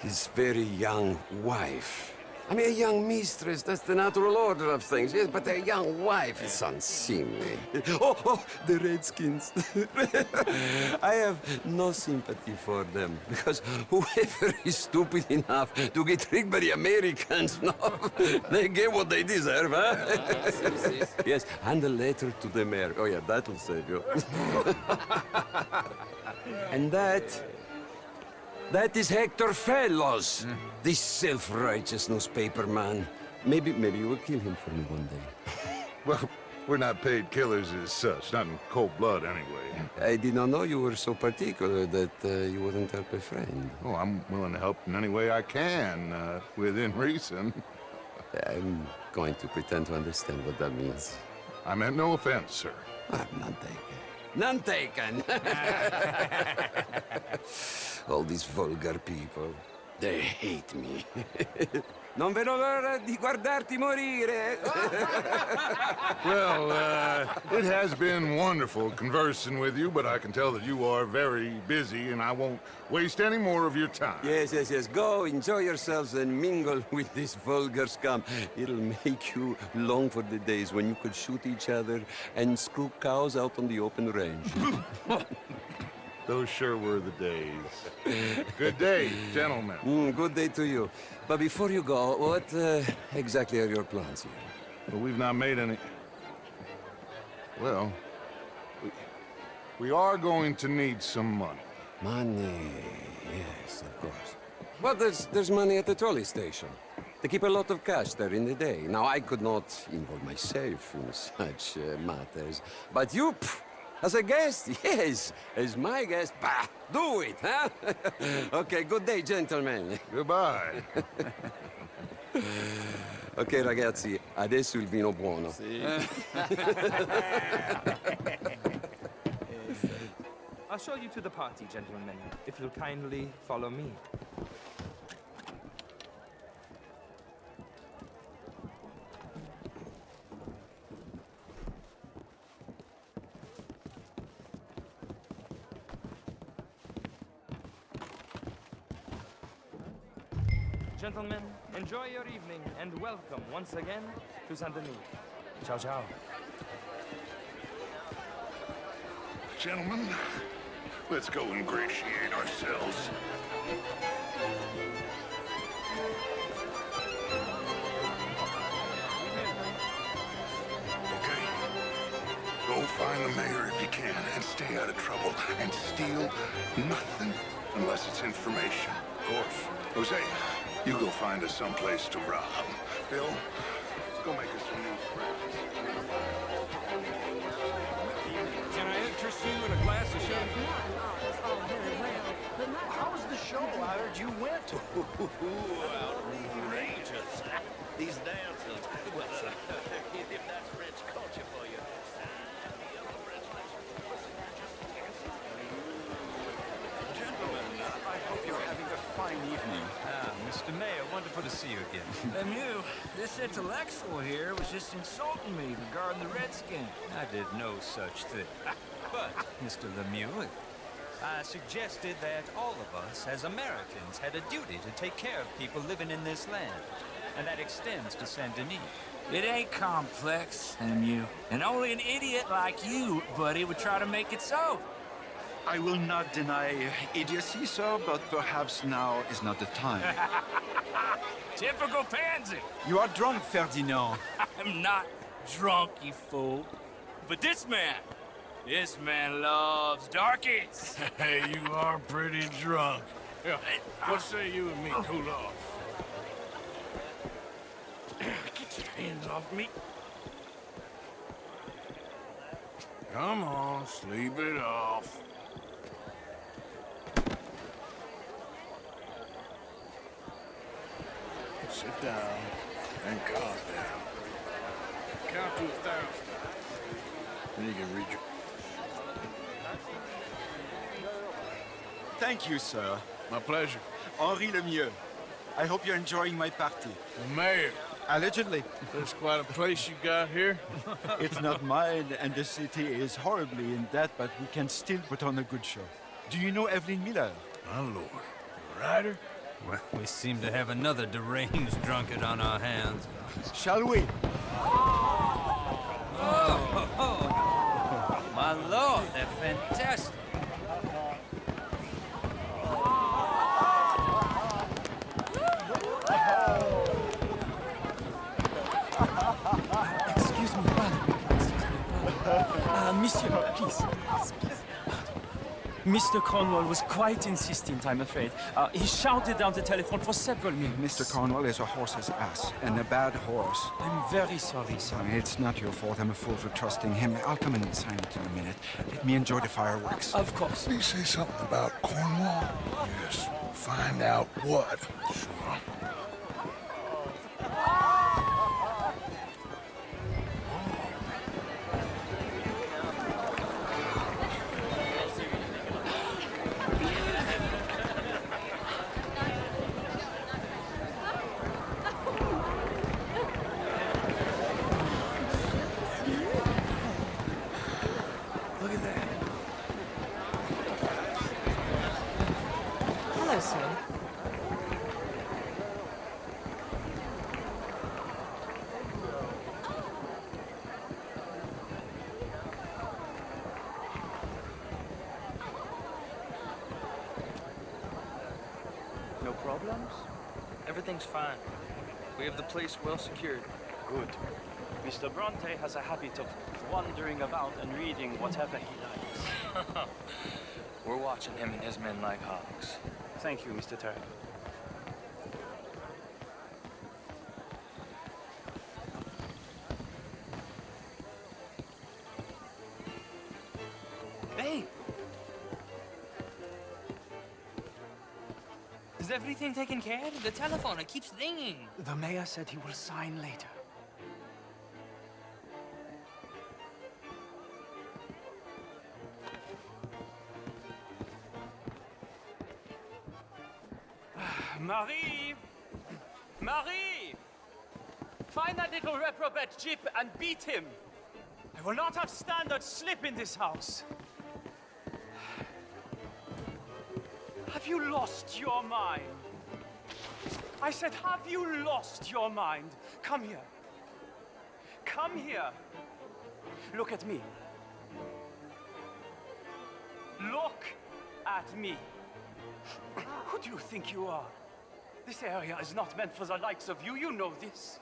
[SPEAKER 11] his very young wife. I mean, a young mistress, that's the natural order of things, yes, but a young wife is unseemly. Oh, the Redskins. I have no sympathy for them, because whoever is stupid enough to get tricked by the Americans, no, they get what they deserve, huh? Yes, and a letter to the mayor. Oh, yeah, that'll save you. And that is Hector Fellows, this self-righteous newspaper man. Maybe you will kill him for me one day.
[SPEAKER 5] Well, we're not paid killers as such, not in cold blood anyway.
[SPEAKER 11] I did not know you were so particular that you wouldn't help a friend.
[SPEAKER 5] Oh, I'm willing to help in any way I can, within reason.
[SPEAKER 11] I'm going to pretend to understand what that means.
[SPEAKER 5] I meant no offense, sir.
[SPEAKER 11] None taken. None taken! All these vulgar people, they hate me. Non vedo l'ora di guardarti morire.
[SPEAKER 5] Well, it has been wonderful conversing with you, but I can tell that you are very busy, and I won't waste any more of your time.
[SPEAKER 11] Yes. Go, enjoy yourselves, and mingle with this vulgar scum. It'll make you long for the days when you could shoot each other and screw cows out on the open range.
[SPEAKER 5] Those sure were the days. Good day, gentlemen.
[SPEAKER 11] Good day to you. But before you go, what exactly are your plans here?
[SPEAKER 5] Well, we've not made any... Well, we are going to need some money.
[SPEAKER 11] Money, yes, of course. Well, there's money at the trolley station. They keep a lot of cash there in the day. Now, I could not involve myself in such matters. But you... As a guest, yes. As my guest, bah, do it, huh? Okay, good day, gentlemen.
[SPEAKER 5] Goodbye.
[SPEAKER 11] Ok, ragazzi, adesso il vino buono.
[SPEAKER 21] Sì. I'll show you to the party, gentlemen, if you'll kindly follow me. Gentlemen, enjoy your evening and welcome once again to Saint Denis. Ciao, ciao.
[SPEAKER 2] Gentlemen, let's go ingratiate ourselves. Okay. Go find the mayor if you can and stay out of trouble and steal nothing unless it's information. Of course. Hosea, you go find us someplace to rob. Bill, let's go make us some new friends.
[SPEAKER 13] Can I interest you in a glass of champagne?
[SPEAKER 15] That's all very well. But how was the show I heard you went to?
[SPEAKER 6] Outrageous. These dancers. Well, if that's French culture for you.
[SPEAKER 22] Gentlemen, I hope you're having a fine evening.
[SPEAKER 23] Mr. Mayor, wonderful to see you again.
[SPEAKER 24] Lemieux, this intellectual here was just insulting me regarding the Redskins.
[SPEAKER 23] I did no such thing. But, Mr. Lemieux, I suggested that all of us, as Americans, had a duty to take care of people living in this land. And that extends to Saint Denis.
[SPEAKER 24] It ain't complex, Lemieux. And only an idiot like you, buddy, would try to make it so.
[SPEAKER 20] I will not deny idiocy, sir, but perhaps now is not the time.
[SPEAKER 24] Typical pansy.
[SPEAKER 20] You are drunk, Ferdinand.
[SPEAKER 24] I'm not drunk, you fool. But this man loves darkies.
[SPEAKER 4] Hey, you are pretty drunk. Yeah, what say you and me cool off?
[SPEAKER 24] Get your hands off me.
[SPEAKER 4] Come on, sleep it off. Sit down and calm down. Count to 1,000. Then you can read your...
[SPEAKER 20] Thank you, sir.
[SPEAKER 4] My pleasure.
[SPEAKER 20] Henri Lemieux. I hope you're enjoying my party.
[SPEAKER 4] The mayor.
[SPEAKER 20] Allegedly.
[SPEAKER 4] That's quite a place you got here.
[SPEAKER 20] It's not mine, and the city is horribly in debt, but we can still put on a good show. Do you know Evelyn Miller?
[SPEAKER 4] My lord. The writer?
[SPEAKER 23] Well, we seem to have another deranged drunkard on our hands.
[SPEAKER 20] Shall we?
[SPEAKER 21] Oh, my lord, they're fantastic.
[SPEAKER 16] Excuse me, pardon. Monsieur, please. Mr. Cornwall was quite insistent, I'm afraid. He shouted down the telephone for several minutes.
[SPEAKER 20] Mr. Cornwall is a horse's ass, and a bad horse.
[SPEAKER 16] I'm very sorry, sir.
[SPEAKER 20] It's not your fault. I'm a fool for trusting him. I'll come in and sign it in a minute. Let me enjoy the fireworks.
[SPEAKER 16] Of course.
[SPEAKER 2] Did he say something about Cornwall? Yes. Find out what.
[SPEAKER 4] Sure.
[SPEAKER 7] Hello, sir.
[SPEAKER 21] No problems? Everything's fine. We have the place well secured.
[SPEAKER 16] Good. Mr. Bronte has a habit of wandering about and reading whatever he likes.
[SPEAKER 21] We're watching him and his men like hawks.
[SPEAKER 16] Thank you, Mr. Terry.
[SPEAKER 21] Hey! Is everything taken care of? The telephone, it keeps ringing.
[SPEAKER 16] The mayor said he will sign later. Marie! Marie! Find that little reprobate Jip and beat him. I will not have standard slip in this house. Have you lost your mind? I said, have you lost your mind? Come here. Come here. Look at me. Look at me. Who do you think you are? This area is not meant for the likes of you. You know this.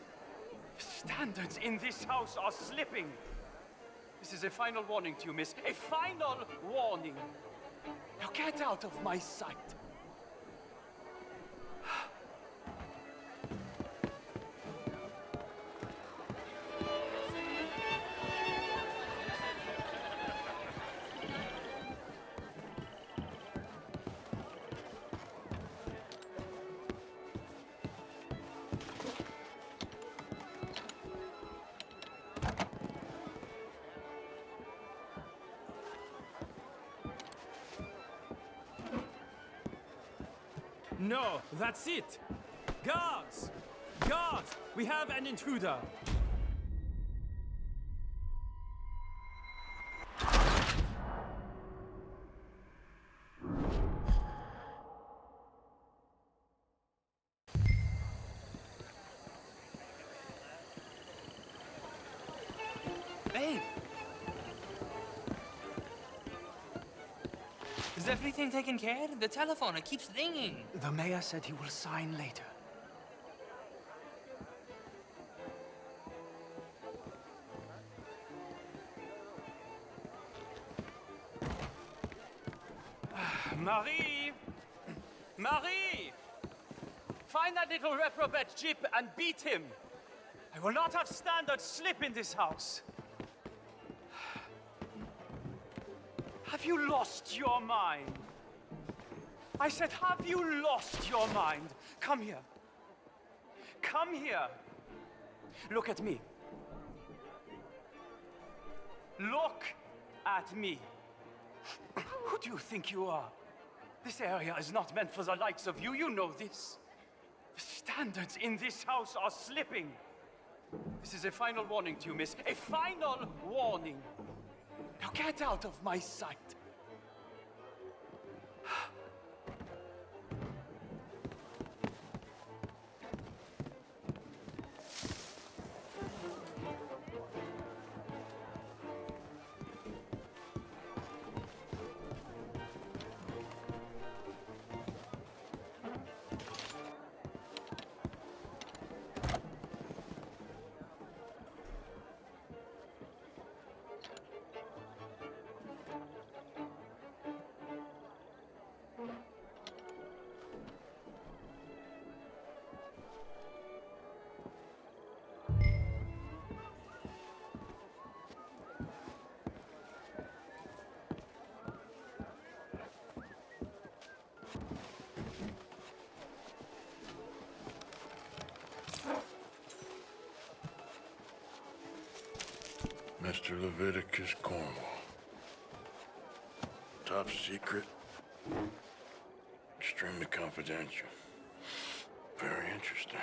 [SPEAKER 16] Standards in this house are slipping. This is a final warning to you, miss. A final warning. Now get out of my sight.
[SPEAKER 21] No, that's it! Guards! Guards! We have an intruder! Babe! Is everything taken care of? The telephone, it keeps ringing.
[SPEAKER 16] The mayor said he will sign later. Marie! Marie! Find that little reprobate Jip and beat him. I will not have standards slip in this house. Have you lost your mind? I said, have you lost your mind? Come here. Come here. Look at me. Look at me. Who do you think you are? This area is not meant for the likes of you. You know this. The standards in this house are slipping. This is a final warning to you, miss. A final warning. Now get out of my sight.
[SPEAKER 4] Mr. Leviticus Cornwall. Top secret. Extremely confidential. Very interesting.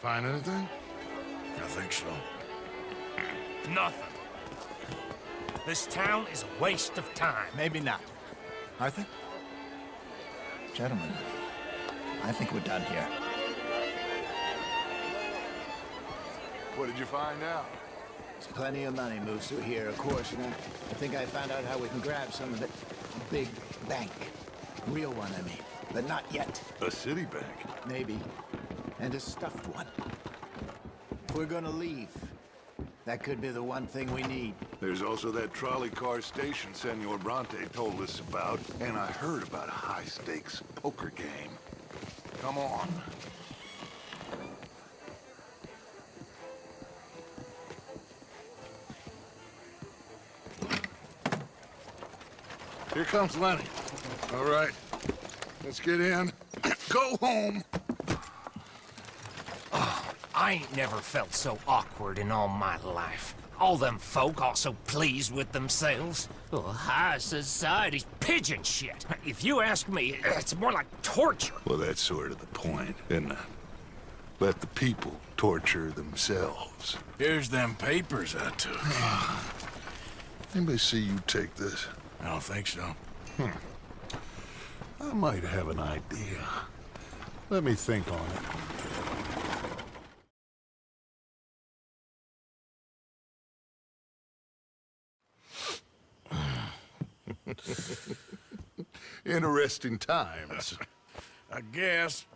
[SPEAKER 5] Find anything?
[SPEAKER 4] I think so.
[SPEAKER 13] Nothing. This town is a waste of time.
[SPEAKER 15] Maybe not. Arthur? Gentlemen, I think we're done here.
[SPEAKER 5] What did you find out?
[SPEAKER 15] There's plenty of money moves through here, of course, and I think I found out how we can grab some of it. A big bank. Real one, I mean. But not yet.
[SPEAKER 5] A city bank?
[SPEAKER 15] Maybe. And a stuffed one. If we're gonna leave, that could be the one thing we need.
[SPEAKER 5] There's also that trolley car station Senor Bronte told us about, and I heard about a high-stakes poker game. Come on. Here comes Lenny. All right, let's get in. Go home.
[SPEAKER 1] I ain't never felt so awkward in all my life. All them folk all so pleased with themselves. Oh, high society's pigeon shit. If you ask me, it's more like torture.
[SPEAKER 2] Well, that's sort of the point, isn't it? Let the people torture themselves.
[SPEAKER 4] Here's them papers I took.
[SPEAKER 2] Anybody see you take this?
[SPEAKER 4] I don't think so.
[SPEAKER 2] I might have an idea. Let me think on it. Interesting times.
[SPEAKER 4] I guess.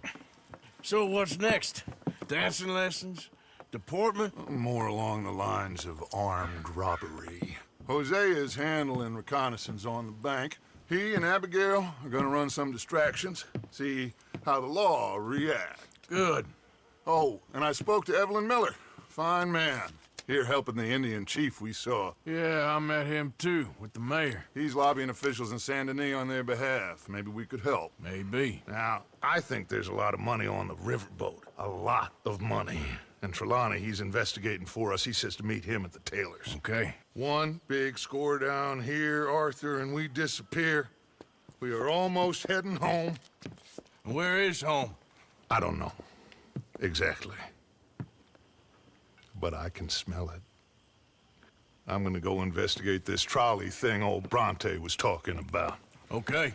[SPEAKER 4] So what's next? Dancing lessons? Deportment?
[SPEAKER 2] More along the lines of armed robbery. Hosea is handling reconnaissance on the bank. He and Abigail are gonna run some distractions, see how the law reacts.
[SPEAKER 4] Good.
[SPEAKER 2] Oh, and I spoke to Evelyn Miller. Fine man. Here helping the Indian chief we saw.
[SPEAKER 4] Yeah, I met him too, with the mayor.
[SPEAKER 2] He's lobbying officials in Saint Denis on their behalf. Maybe we could help.
[SPEAKER 4] Maybe.
[SPEAKER 2] Now, I think there's a lot of money on the riverboat. A lot of money. And Trelawney, he's investigating for us. He says to meet him at the Taylor's.
[SPEAKER 4] Okay.
[SPEAKER 2] One big score down here, Arthur, and we disappear. We are almost heading home.
[SPEAKER 4] Where is home?
[SPEAKER 2] I don't know. Exactly. But I can smell it. I'm gonna go investigate this trolley thing old Bronte was talking about.
[SPEAKER 4] Okay.